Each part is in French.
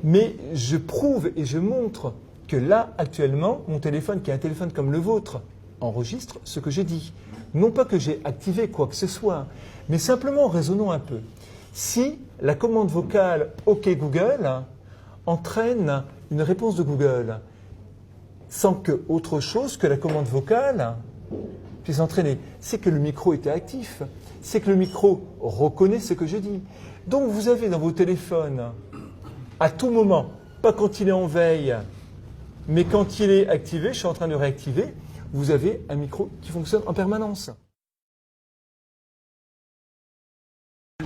Mais je prouve et je montre que là, actuellement, mon téléphone, qui est un téléphone comme le vôtre, enregistre ce que j'ai dit. Non pas que j'ai activé quoi que ce soit, mais simplement raisonnons un peu. Si la commande vocale OK Google entraîne une réponse de Google, sans que autre chose que la commande vocale puisse entraîner, c'est que le micro était actif, c'est que le micro reconnaît ce que je dis. Donc vous avez dans vos téléphones, à tout moment, pas quand il est en veille, mais quand il est activé, je suis en train de réactiver, vous avez un micro qui fonctionne en permanence.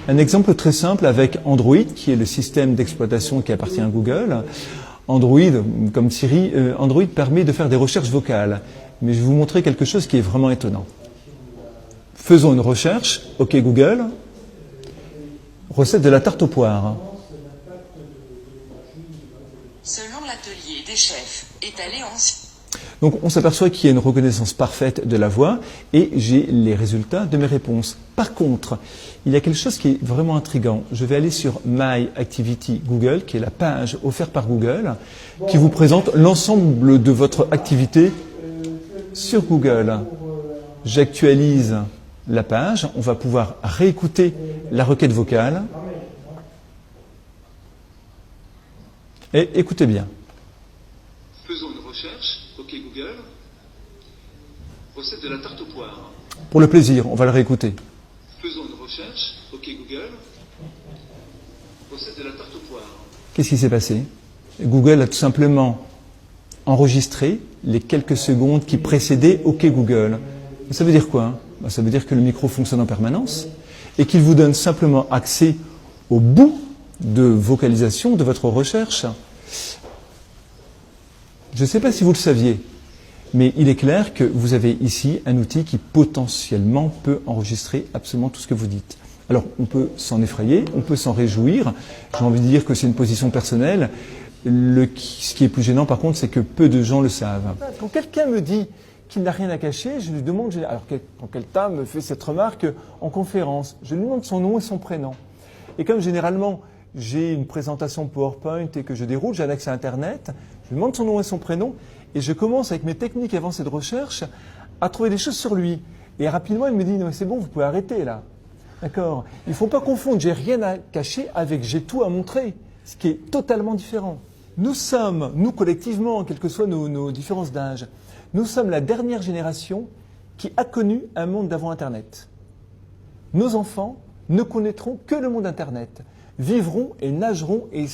Un exemple très simple avec Android, qui est le système d'exploitation qui appartient à Google. Android, comme Siri, Android permet de faire des recherches vocales. Mais je vais vous montrer quelque chose qui est vraiment étonnant. Faisons une recherche. OK Google. Recette de la tarte aux poires. Selon l'atelier des chefs, étalé en... Donc on s'aperçoit qu'il y a une reconnaissance parfaite de la voix et j'ai les résultats de mes réponses. Par contre, il y a quelque chose qui est vraiment intriguant. Je vais aller sur My Activity Google, qui est la page offerte par Google, qui vous présente l'ensemble de votre activité sur Google. J'actualise la page, on va pouvoir réécouter la requête vocale. Et écoutez bien. Faisons une recherche. OK Google. Recette de la tarte aux poires. Pour le plaisir, on va le réécouter. Faisons une recherche. OK Google. Recette de la tarte aux poires. Qu'est-ce qui s'est passé? Google a tout simplement enregistré les quelques secondes qui précédaient OK Google. Ça veut dire quoi? Ça veut dire que le micro fonctionne en permanence et qu'il vous donne simplement accès au bout de vocalisation de votre recherche. Je ne sais pas si vous le saviez, mais il est clair que vous avez ici un outil qui potentiellement peut enregistrer absolument tout ce que vous dites. Alors, on peut s'en effrayer, on peut s'en réjouir. J'ai envie de dire que c'est une position personnelle. Ce qui est plus gênant, par contre, c'est que peu de gens le savent. Quand quelqu'un me dit qu'il n'a rien à cacher, je lui demande... Alors, quand quelqu'un me fait cette remarque en conférence, je lui demande son nom et son prénom. Et comme généralement, j'ai une présentation PowerPoint et que je déroule, j'ai un accès à Internet, je lui demande son nom et son prénom, et je commence avec mes techniques avancées de recherche à trouver des choses sur lui. Et rapidement, il me dit, non mais c'est bon, vous pouvez arrêter là. D'accord? Il ne faut pas confondre j'ai rien à cacher avec j'ai tout à montrer, ce qui est totalement différent. Nous sommes, nous collectivement, quelles que soient nos différences d'âge, nous sommes la dernière génération qui a connu un monde d'avant Internet. Nos enfants ne connaîtront que le monde Internet, vivront et nageront et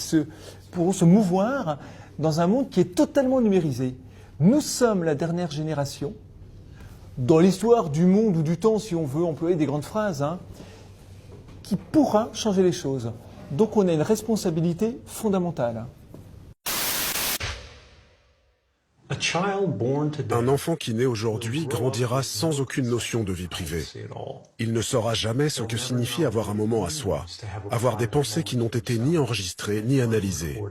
pourront se mouvoir dans un monde qui est totalement numérisé. Nous sommes la dernière génération, dans l'histoire du monde ou du temps, si on veut employer des grandes phrases, qui pourra changer les choses. Donc on a une responsabilité fondamentale. Un enfant qui naît aujourd'hui grandira sans aucune notion de vie privée. Il ne saura jamais ce que signifie avoir un moment à soi, avoir des pensées qui n'ont été ni enregistrées ni analysées.